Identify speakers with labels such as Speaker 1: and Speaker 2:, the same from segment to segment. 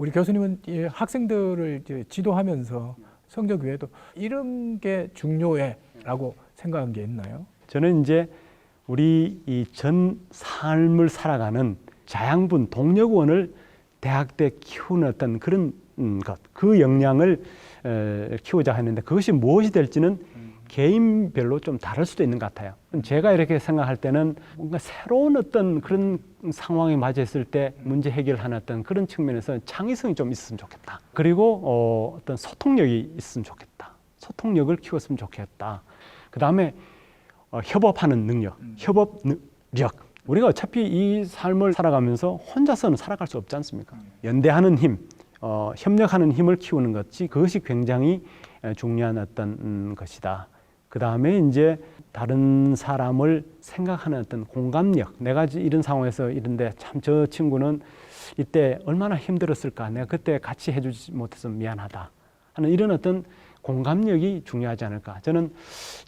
Speaker 1: 우리 교수님은 이 학생들을 이제 지도하면서 성적 외에도 이런 게 중요해라고 생각한 게 있나요?
Speaker 2: 저는 이제 우리 이 전 삶을 살아가는 자양분 동력원을 대학 때 키우는 어떤 그런 것, 그 역량을 키우자 했는데 그것이 무엇이 될지는 개인별로 좀 다를 수도 있는 것 같아요. 제가 이렇게 생각할 때는 뭔가 새로운 어떤 그런 상황에 맞이했을 때 문제 해결하는 어떤 그런 측면에서 창의성이 좀 있었으면 좋겠다. 그리고 어떤 소통력이 있으면 좋겠다. 소통력을 키웠으면 좋겠다. 그 다음에 협업하는 능력, 협업력. 우리가 어차피 이 삶을 살아가면서 혼자서는 살아갈 수 없지 않습니까? 연대하는 힘, 협력하는 힘을 키우는 것이 그것이 굉장히 중요한 어떤 것이다. 그 다음에 이제 다른 사람을 생각하는 어떤 공감력. 내가 이런 상황에서 이런데 참 저 친구는 이때 얼마나 힘들었을까. 내가 그때 같이 해주지 못해서 미안하다 하는 이런 어떤 공감력이 중요하지 않을까. 저는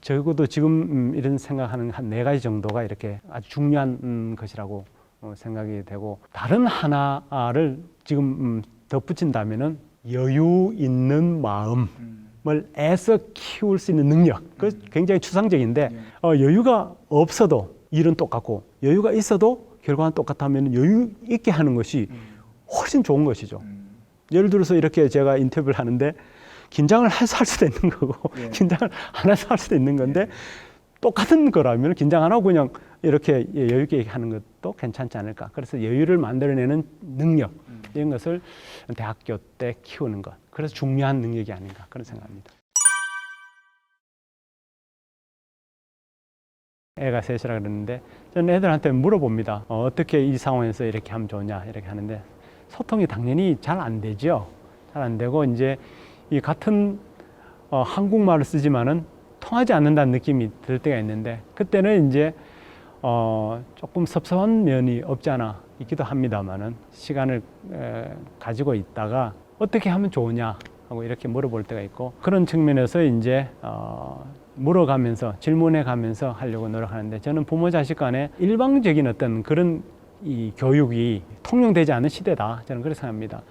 Speaker 2: 적어도 지금 이런 생각하는 한 4가지 정도가 이렇게 아주 중요한 것이라고 생각이 되고, 다른 하나를 지금 덧붙인다면은 여유 있는 마음을 애써 키울 수 있는 능력. 그 굉장히 추상적인데 여유가 없어도 일은 똑같고 여유가 있어도 결과는 똑같다면 여유 있게 하는 것이 훨씬 좋은 것이죠. 예를 들어서 이렇게 제가 인터뷰를 하는데 긴장을 해서 할 수도 있는 거고 긴장을 안 해서 할 수도 있는 건데 똑같은 거라면 긴장 안 하고 그냥 이렇게 여유 있게 하는 것도 괜찮지 않을까. 그래서 여유를 만들어내는 능력, 이런 것을 대학교 때 키우는 것, 그래서 중요한 능력이 아닌가 그런 생각합니다. 애가 셋이라 그러는데 저는 애들한테 물어봅니다. 어떻게 이 상황에서 이렇게 하면 좋냐 이렇게 하는데 소통이 당연히 잘 안 되죠. 잘 안 되고 이제 이 같은 한국말을 쓰지만은 통하지 않는다는 느낌이 들 때가 있는데 그때는 이제 조금 섭섭한 면이 없지 않아 있기도 합니다만은 시간을 가지고 있다가 어떻게 하면 좋으냐 하고 이렇게 물어볼 때가 있고, 그런 측면에서 이제 물어가면서 질문해 가면서 하려고 노력하는데, 저는 부모 자식 간에 일방적인 어떤 그런 이 교육이 통용되지 않은 시대다, 저는 그렇게 생각합니다.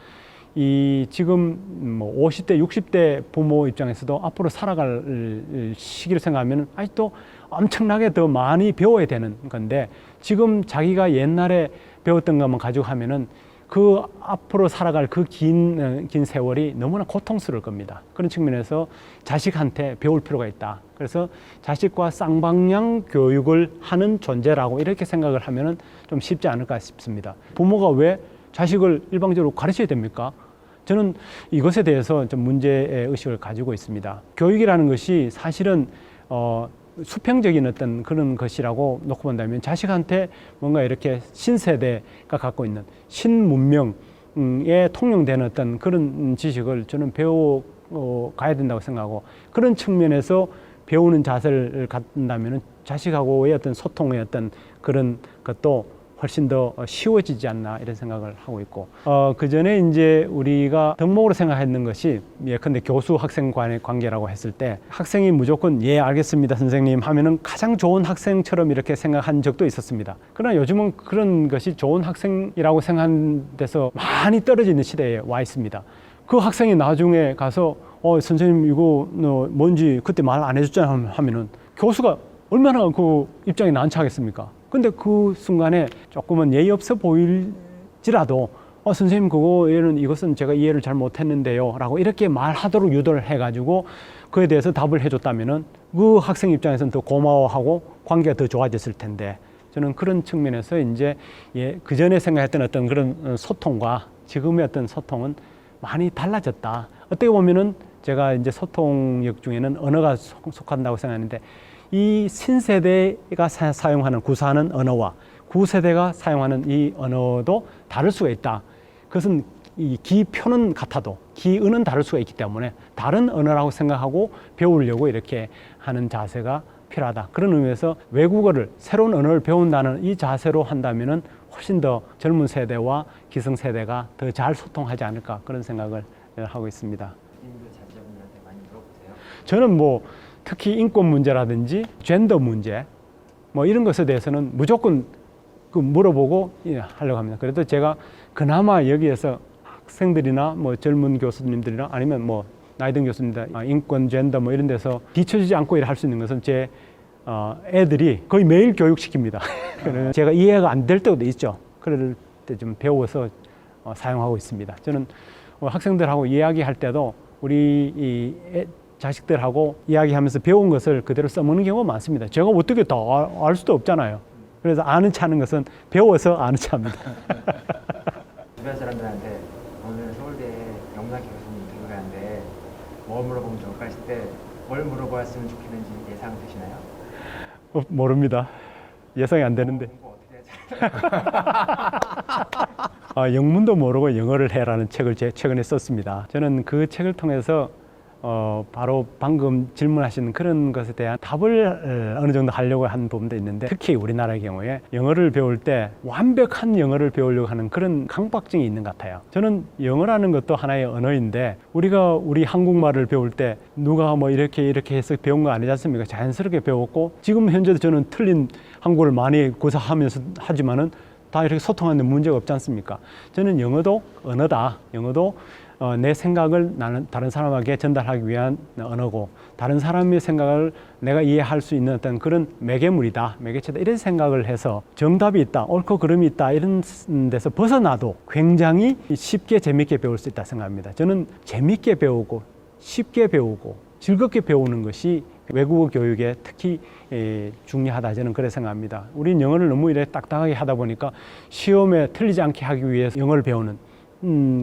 Speaker 2: 이 지금 뭐 50대, 60대 부모 입장에서도 앞으로 살아갈 시기를 생각하면 아직도 엄청나게 더 많이 배워야 되는 건데, 지금 자기가 옛날에 배웠던 것만 가지고 하면은 그 앞으로 살아갈 그 긴 세월이 너무나 고통스러울 겁니다. 그런 측면에서 자식한테 배울 필요가 있다. 그래서 자식과 쌍방향 교육을 하는 존재라고 이렇게 생각을 하면은 좀 쉽지 않을까 싶습니다. 부모가 왜 자식을 일방적으로 가르쳐야 됩니까? 저는 이것에 대해서 좀 문제의식을 가지고 있습니다. 교육이라는 것이 사실은 수평적인 어떤 그런 것이라고 놓고 본다면, 자식한테 뭔가 이렇게 신세대가 갖고 있는 신문명에 통용되는 어떤 그런 지식을 저는 배워 가야 된다고 생각하고, 그런 측면에서 배우는 자세를 갖는다면 자식하고의 어떤 소통의 어떤 그런 것도 훨씬 더 쉬워지지 않나 이런 생각을 하고 있고, 그 전에 이제 우리가 덕목으로 생각했는 것이 예컨대 교수 학생 간의 관계라고 했을 때 학생이 무조건 예 알겠습니다 선생님 하면은 가장 좋은 학생처럼 이렇게 생각한 적도 있었습니다. 그러나 요즘은 그런 것이 좋은 학생이라고 생각하는 데서 많이 떨어져 있는 시대에 와 있습니다. 그 학생이 나중에 가서 선생님 이거 뭔지 그때 말 안 해줬잖아요 하면은 교수가 얼마나 그 입장이 난처하겠습니까? 근데 그 순간에 조금은 예의 없어 보일지라도 선생님 이것은 제가 이해를 잘 못했는데요 라고 이렇게 말하도록 유도를 해가지고 그에 대해서 답을 해줬다면은 그 학생 입장에서는 더 고마워하고 관계가 더 좋아졌을 텐데, 저는 그런 측면에서 이제 그 전에 생각했던 어떤 그런 소통과 지금의 어떤 소통은 많이 달라졌다. 어떻게 보면은 제가 이제 소통력 중에는 언어가 속한다고 생각하는데, 이 신세대가 사용하는 구사하는 언어와 구세대가 사용하는 이 언어도 다를 수가 있다. 그것은 이 기표는 같아도 기은은 다를 수가 있기 때문에 다른 언어라고 생각하고 배우려고 이렇게 하는 자세가 필요하다. 그런 의미에서 외국어를, 새로운 언어를 배운다는 이 자세로 한다면은 훨씬 더 젊은 세대와 기성세대가 더 잘 소통하지 않을까 그런 생각을 하고 있습니다.
Speaker 3: 자제분들한테 많이 물어보세요?
Speaker 2: 저는 특히 인권 문제라든지 젠더 문제 이런 것에 대해서는 무조건 물어보고 하려고 합니다. 그래도 제가 그나마 여기에서 학생들이나 뭐 젊은 교수님들이나 아니면 뭐 나이 든 교수님들, 인권, 젠더 뭐 이런 데서 뒤처지지 않고 일할 수 있는 것은 제 애들이 거의 매일 교육시킵니다. 제가 이해가 안 될 때도 있죠. 그럴 때 좀 배워서 사용하고 있습니다. 저는 학생들하고 이야기할 때도 우리 이 자식들하고 이야기하면서 배운 것을 그대로 써먹는 경우가 많습니다. 제가 어떻게 다 알 수도 없잖아요. 그래서 아는 체 하는 것은 배워서 아는 체 합니다.
Speaker 3: 주변 사람들한테 오늘 서울대 영락 교수님 들어가는데 뭘 물어보면 좋을까 했을 때 뭘 물어보았으면 좋겠는지 예상 되시나요?
Speaker 2: 모릅니다. 예상이 안 되는데.
Speaker 3: 공부 어떻게 해야지?
Speaker 2: 영문도 모르고 영어를 해라는 책을 최근에 썼습니다. 저는 그 책을 통해서 바로 방금 질문하신 그런 것에 대한 답을 어느 정도 하려고 한 부분도 있는데, 특히 우리나라의 경우에 영어를 배울 때 완벽한 영어를 배우려고 하는 그런 강박증이 있는 것 같아요. 저는 영어라는 것도 하나의 언어인데 우리가 우리 한국말을 배울 때 누가 뭐 이렇게 해서 배운 거 아니지 않습니까? 자연스럽게 배웠고, 지금 현재도 저는 틀린 한국어를 많이 고사하면서 하지만은 다 이렇게 소통하는 데 문제가 없지 않습니까? 저는 영어도 언어다. 영어도 내 생각을 나는 다른 사람에게 전달하기 위한 언어고, 다른 사람의 생각을 내가 이해할 수 있는 어떤 그런 매개물이다, 매개체다, 이런 생각을 해서 정답이 있다, 옳고 그름이 있다, 이런 데서 벗어나도 굉장히 쉽게 재밌게 배울 수 있다 생각합니다. 저는 재밌게 배우고 쉽게 배우고 즐겁게 배우는 것이 외국어 교육에 특히 중요하다, 저는 그렇게 생각합니다. 우린 영어를 너무 이렇게 딱딱하게 하다 보니까 시험에 틀리지 않게 하기 위해서 영어를 배우는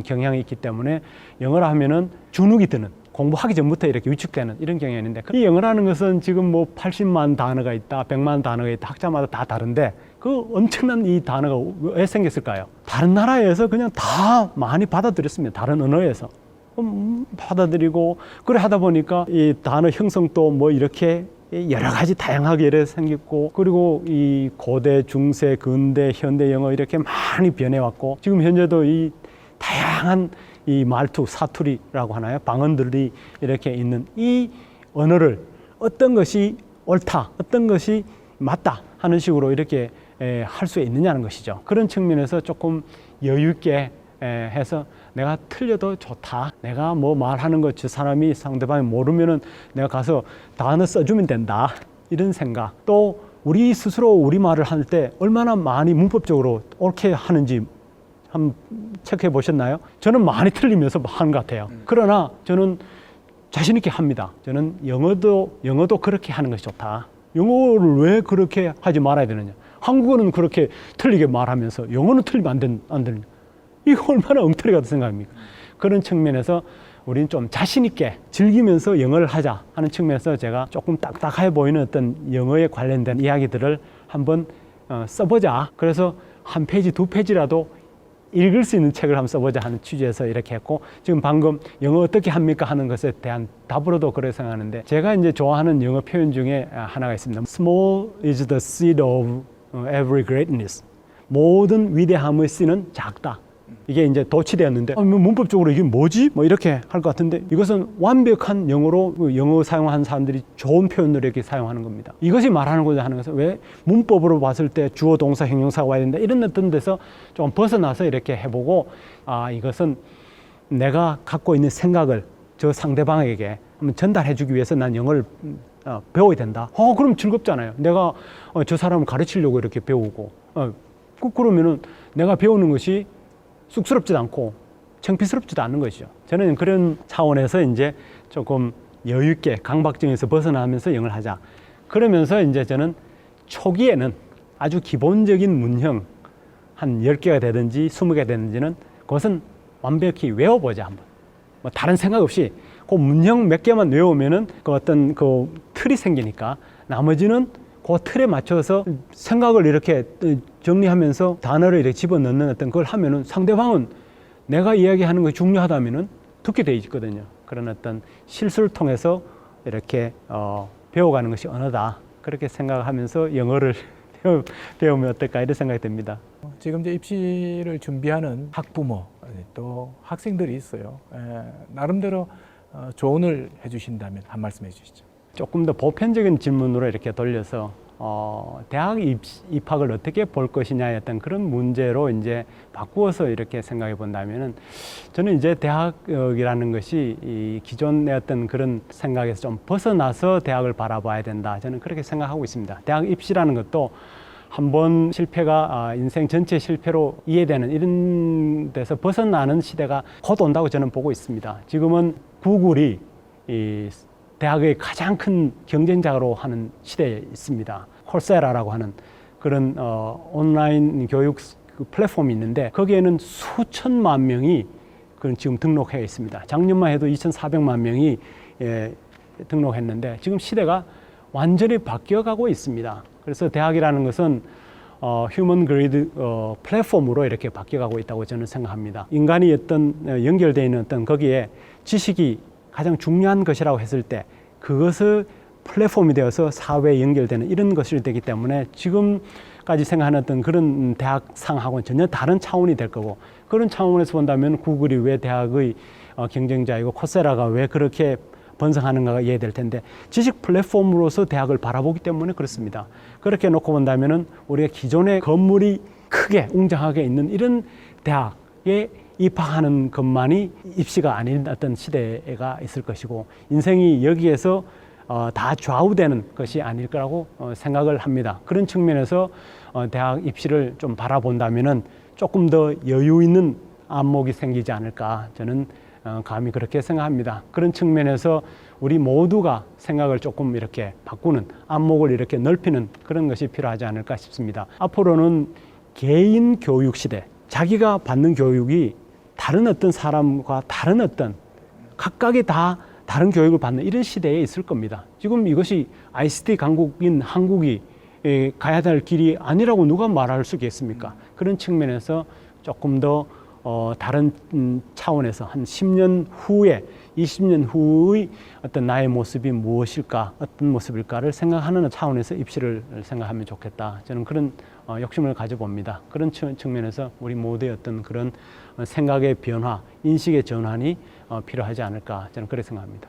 Speaker 2: 경향이 있기 때문에 영어라 하면은 주눅이 드는, 공부하기 전부터 이렇게 위축되는 이런 경향이 있는데, 이 영어라는 것은 지금 뭐 80만 단어가 있다, 100만 단어가 있다, 학자마다 다 다른데 그 엄청난 이 단어가 왜 생겼을까요? 다른 나라에서 그냥 다 많이 받아들였습니다. 다른 언어에서 받아들이고, 그래 하다 보니까 이 단어 형성도 뭐 이렇게 여러 가지 다양하게 이렇게 생겼고, 그리고 이 고대, 중세, 근대, 현대 영어 이렇게 많이 변해왔고, 지금 현재도 이 다양한 이 말투, 사투리라고 하나요? 방언들이 이렇게 있는 이 언어를 어떤 것이 옳다, 어떤 것이 맞다 하는 식으로 이렇게 할 수 있느냐는 것이죠. 그런 측면에서 조금 여유 있게 해서 내가 틀려도 좋다, 내가 뭐 말하는 것 저 사람이 상대방이 모르면은 내가 가서 단어 써주면 된다, 이런 생각. 또 우리 스스로 우리말을 할 때 얼마나 많이 문법적으로 옳게 하는지 한번 체크해 보셨나요? 저는 많이 틀리면서 하는 것 같아요. 그러나 저는 자신 있게 합니다. 저는 영어도 그렇게 하는 것이 좋다. 영어를 왜 그렇게 하지 말아야 되느냐? 한국어는 그렇게 틀리게 말하면서 영어는 틀리면 안 되느냐? 이거 얼마나 엉터리 같은 생각입니까? 그런 측면에서 우리는 좀 자신 있게 즐기면서 영어를 하자 하는 측면에서 제가 조금 딱딱해 보이는 어떤 영어에 관련된 이야기들을 한번 써보자. 그래서 한 페이지, 두 페이지라도 읽을 수 있는 책을 한번 써보자 하는 취지에서 이렇게 했고, 지금 방금 영어 어떻게 합니까 하는 것에 대한 답으로도 그렇게 생각하는데, 제가 이제 좋아하는 영어 표현 중에 하나가 있습니다. Small is the seed of every greatness. 모든 위대함의 씨는 작다. 이게 이제 도치되었는데, 문법적으로 이게 뭐지? 뭐 이렇게 할 것 같은데, 이것은 완벽한 영어로 영어 사용하는 사람들이 좋은 표현을 이렇게 사용하는 겁니다. 이것이 말하는고자 하는 것은, 왜 문법으로 봤을 때 주어, 동사, 형용사가 와야 된다, 이런 어떤 데서 좀 벗어나서 이렇게 해보고, 이것은 내가 갖고 있는 생각을 저 상대방에게 한번 전달해 주기 위해서 난 영어를 배워야 된다. 그럼 즐겁잖아요. 내가 저 사람을 가르치려고 이렇게 배우고, 그러면은 내가 배우는 것이 쑥스럽지도 않고 창피스럽지도 않은 것이죠. 저는 그런 차원에서 이제 조금 여유 있게 강박증에서 벗어나면서 영어를 하자. 그러면서 이제 저는 초기에는 아주 기본적인 문형 한 10개가 되든지 20개가 되든지는 그것은 완벽히 외워보자 한번. 뭐 다른 생각 없이 그 문형 몇 개만 외우면은 그 어떤 그 틀이 생기니까, 나머지는 그 틀에 맞춰서 생각을 이렇게 정리하면서 단어를 이렇게 집어넣는 어떤 걸 하면은 상대방은 내가 이야기하는 것이 중요하다면은 듣게 돼 있거든요. 그런 어떤 실수를 통해서 이렇게 배워가는 것이 언어다, 그렇게 생각하면서 영어를 배우면 어떨까, 이런 생각이 듭니다.
Speaker 1: 지금 이제 입시를 준비하는 학부모 또 학생들이 있어요. 나름대로 조언을 해주신다면 한 말씀 해주시죠.
Speaker 2: 조금 더 보편적인 질문으로 이렇게 돌려서 대학 입학을 어떻게 볼 것이냐의 어떤 그런 문제로 이제 바꾸어서 이렇게 생각해 본다면은 저는 이제 대학이라는 것이 이 기존의 어떤 그런 생각에서 좀 벗어나서 대학을 바라봐야 된다. 저는 그렇게 생각하고 있습니다. 대학 입시라는 것도 한번 실패가 인생 전체 실패로 이해되는 이런 데서 벗어나는 시대가 곧 온다고 저는 보고 있습니다. 지금은 구글이 이 대학의 가장 큰 경쟁자로 하는 시대에 있습니다. 콜세라라고 하는 그런 온라인 교육 플랫폼이 있는데 거기에는 수천만 명이 지금 등록해 있습니다. 작년만 해도 2,400만 명이 등록했는데 지금 시대가 완전히 바뀌어가고 있습니다. 그래서 대학이라는 것은 휴먼 그리드 플랫폼으로 이렇게 바뀌어가고 있다고 저는 생각합니다. 인간이 어떤 연결되어 있는 어떤 거기에 지식이 가장 중요한 것이라고 했을 때 그것을 플랫폼이 되어서 사회에 연결되는 이런 것이 되기 때문에 지금까지 생각하는 어떤 그런 대학상하고는 전혀 다른 차원이 될 거고 그런 차원에서 본다면 구글이 왜 대학의 경쟁자이고 코세라가 왜 그렇게 번성하는가가 이해될 텐데 지식 플랫폼으로서 대학을 바라보기 때문에 그렇습니다. 그렇게 놓고 본다면은 우리가 기존의 건물이 크게 웅장하게 있는 이런 대학에 입학하는 것만이 입시가 아닌 어떤 시대가 있을 것이고 인생이 여기에서 다 좌우되는 것이 아닐 거라고 생각을 합니다. 그런 측면에서 대학 입시를 좀 바라본다면은 조금 더 여유 있는 안목이 생기지 않을까 저는 감히 그렇게 생각합니다. 그런 측면에서 우리 모두가 생각을 조금 이렇게 바꾸는 안목을 이렇게 넓히는 그런 것이 필요하지 않을까 싶습니다. 앞으로는 개인 교육 시대, 자기가 받는 교육이 다른 어떤 사람과 다른 어떤 각각이 다 다른 교육을 받는 이런 시대에 있을 겁니다. 지금 이것이 ICT 강국인 한국이 가야 될 길이 아니라고 누가 말할 수 있겠습니까? 그런 측면에서 조금 더 다른 차원에서 한 10년 후에 20년 후의 어떤 나의 모습이 무엇일까 어떤 모습일까를 생각하는 차원에서 입시를 생각하면 좋겠다. 저는 그런 욕심을 가져봅니다. 그런 측면에서 우리 모두의 어떤 그런 생각의 변화, 인식의 전환이 필요하지 않을까 저는 그렇게 생각합니다.